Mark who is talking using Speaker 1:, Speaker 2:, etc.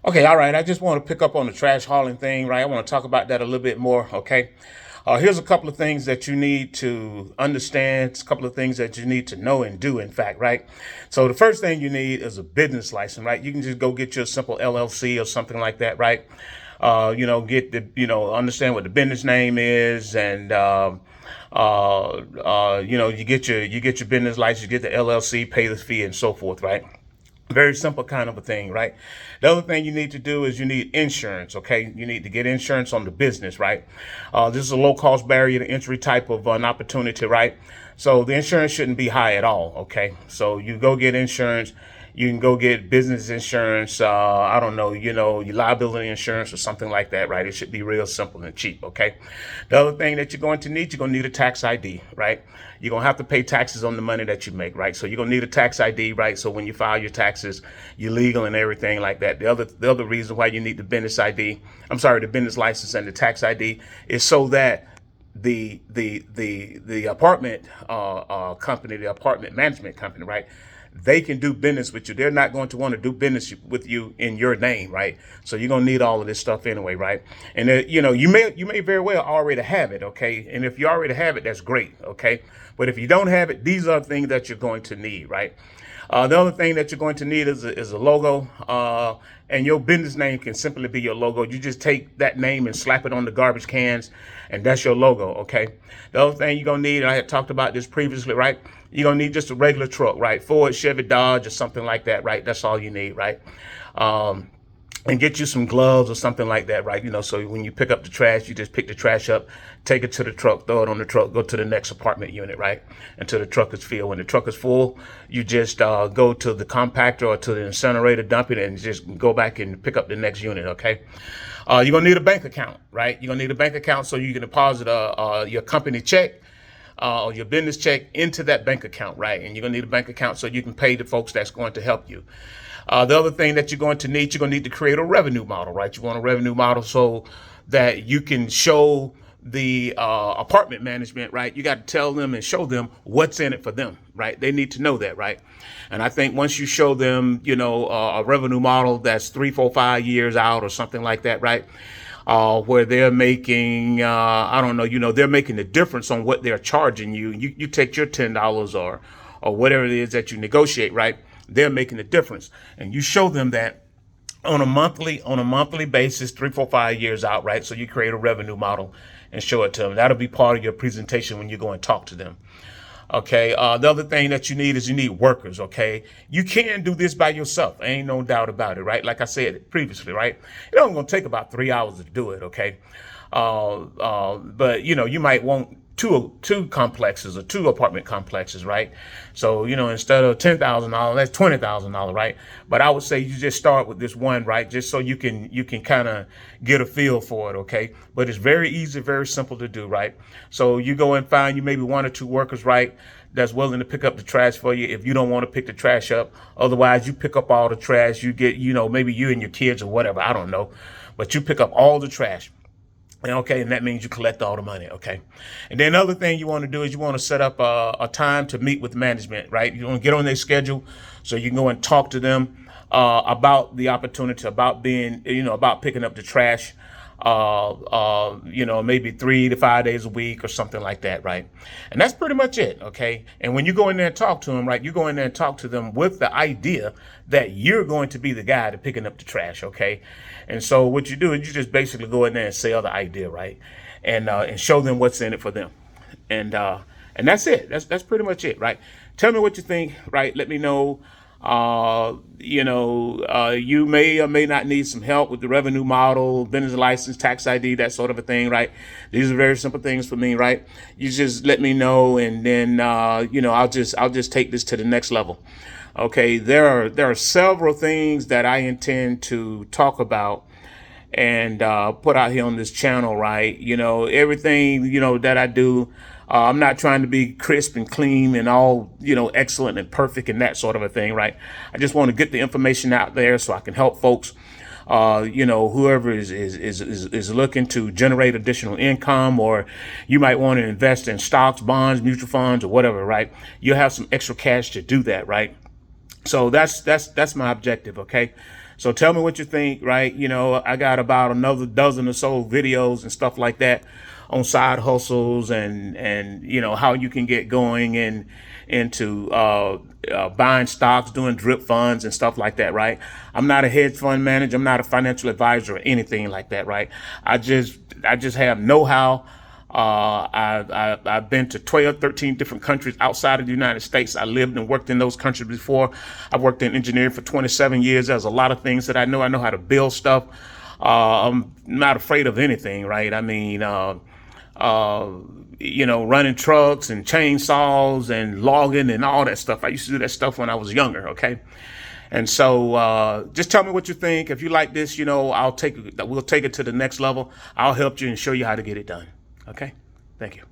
Speaker 1: Okay, all right. I just want to pick up on the trash hauling thing, right? I want to talk about that a little bit more, okay? Here's a couple of things that you need to understand, a couple of things that you need to know and do, in fact, right? So the first thing you need is a business license, right? You can just go get your simple LLC or something like that, right? Get the, understand what the business name is and, you get your business license, you get the LLC, pay the fee and so forth, right? Very simple kind of a thing, right? The other thing you need to do is you need insurance, okay? You need to get insurance on the business, right? This is a low cost barrier to entry type of an opportunity, right? So the insurance shouldn't be high at all, okay? So you go get insurance. You can go get business insurance. I don't know, your liability insurance or something like that, right? It should be real simple and cheap, okay? The other thing that you're going to need a tax ID, right? You're going to have to pay taxes on the money that you make, right? So you're going to need a tax ID, right? So when you file your taxes, you're legal and everything like that. The other reason why you need the business license and the tax ID is so that the apartment company, the apartment management company, right? They can do business with you. They're not going to want to do business with you in your name, right? So you're gonna need all of this stuff anyway, right? And you may very well already have it, okay? And if you already have it, that's great, okay? But if you don't have it, these are things that you're going to need, right? The other thing that you're going to need is a logo, and your business name can simply be your logo. You just take that name and slap it on the garbage cans, and that's your logo, okay? The other thing you're going to need, and I had talked about this previously, right? You're going to need just a regular truck, right? Ford, Chevy, Dodge, or something like that, right? That's all you need, right? And get you some gloves or something like that, right? So when you pick up the trash, you just pick the trash up, take it to the truck, throw it on the truck, go to the next apartment unit, right? Until the truck is filled. When the truck is full, you just go to the compactor or to the incinerator, dump it, and just go back and pick up the next unit, okay? You're going to need a bank account, right? You're going to need a bank account so you can deposit your company check or your business check into that bank account, right? And you're going to need a bank account so you can pay the folks that's going to help you. The other thing that you're going to need to create a revenue model, right? You want a revenue model so that you can show the apartment management, right? You got to tell them and show them what's in it for them, right? They need to know that, right? And I think once you show them, a revenue model that's 3, 4, 5 years out or something like that, right? Where they're making, I don't know, they're making the difference on what they're charging you. You take your $10 or whatever it is that you negotiate, right? They're making the difference, and you show them that on a monthly basis, 3, 4, 5 years out, right? So you create a revenue model and show it to them. That'll be part of your presentation when you go and talk to them. Okay. The other thing that you need is you need workers. Okay. You can do this by yourself. Ain't no doubt about it. Right. Like I said previously, right. It's only going to take about 3 hours to do it. Okay. But you might want two complexes or two apartment complexes, right? So, instead of $10,000, that's $20,000, right? But I would say you just start with this one, right? Just so you can kind of get a feel for it, okay? But it's very easy, very simple to do, right? So you go and find you maybe 1 or 2 workers, right? That's willing to pick up the trash for you if you don't want to pick the trash up. Otherwise, you pick up all the trash. You get, maybe you and your kids or whatever, I don't know. But you pick up all the trash. Okay, and that means you collect all the money, okay? And then another thing you want to do is you want to set up a time to meet with management, right? You want to get on their schedule so you can go and talk to them about the opportunity, about being, about picking up the trash, maybe 3 to 5 days a week or something like that, right? And that's pretty much it, okay? And when you go in there and talk to them, right, you go in there and talk to them with the idea that you're going to be the guy to picking up the trash, okay? And so what you do is you just basically go in there and sell the idea, right? And show them what's in it for them. And that's it. That's pretty much it, right? Tell me what you think, right? Let me know. You may or may not need some help with the revenue model, business license, tax ID, that sort of a thing, right? These are very simple things for me, right? You just let me know, and then I'll just take this to the next level. Okay, there are several things that I intend to talk about and put out here on this channel, right? Everything that I do. I'm not trying to be crisp and clean and all, excellent and perfect and that sort of a thing, right? I just want to get the information out there so I can help folks, whoever is looking to generate additional income, or you might want to invest in stocks, bonds, mutual funds, or whatever, right? You'll have some extra cash to do that, right? So that's my objective. Okay. So tell me what you think, right? I got about another dozen or so videos and stuff like that on side hustles and how you can get going and into buying stocks, doing drip funds and stuff like that, right? I'm not a hedge fund manager. I'm not a financial advisor or anything like that, right? I just have know-how. I've been to 12, 13 different countries outside of the United States. I lived and worked in those countries before. I worked in engineering for 27 years. There's a lot of things that I know. I know how to build stuff. I'm not afraid of anything, right? I mean, running trucks and chainsaws and logging and all that stuff. I used to do that stuff when I was younger. Okay. And so just tell me what you think. If you like this, we'll take it to the next level. I'll help you and show you how to get it done. Okay. Thank you.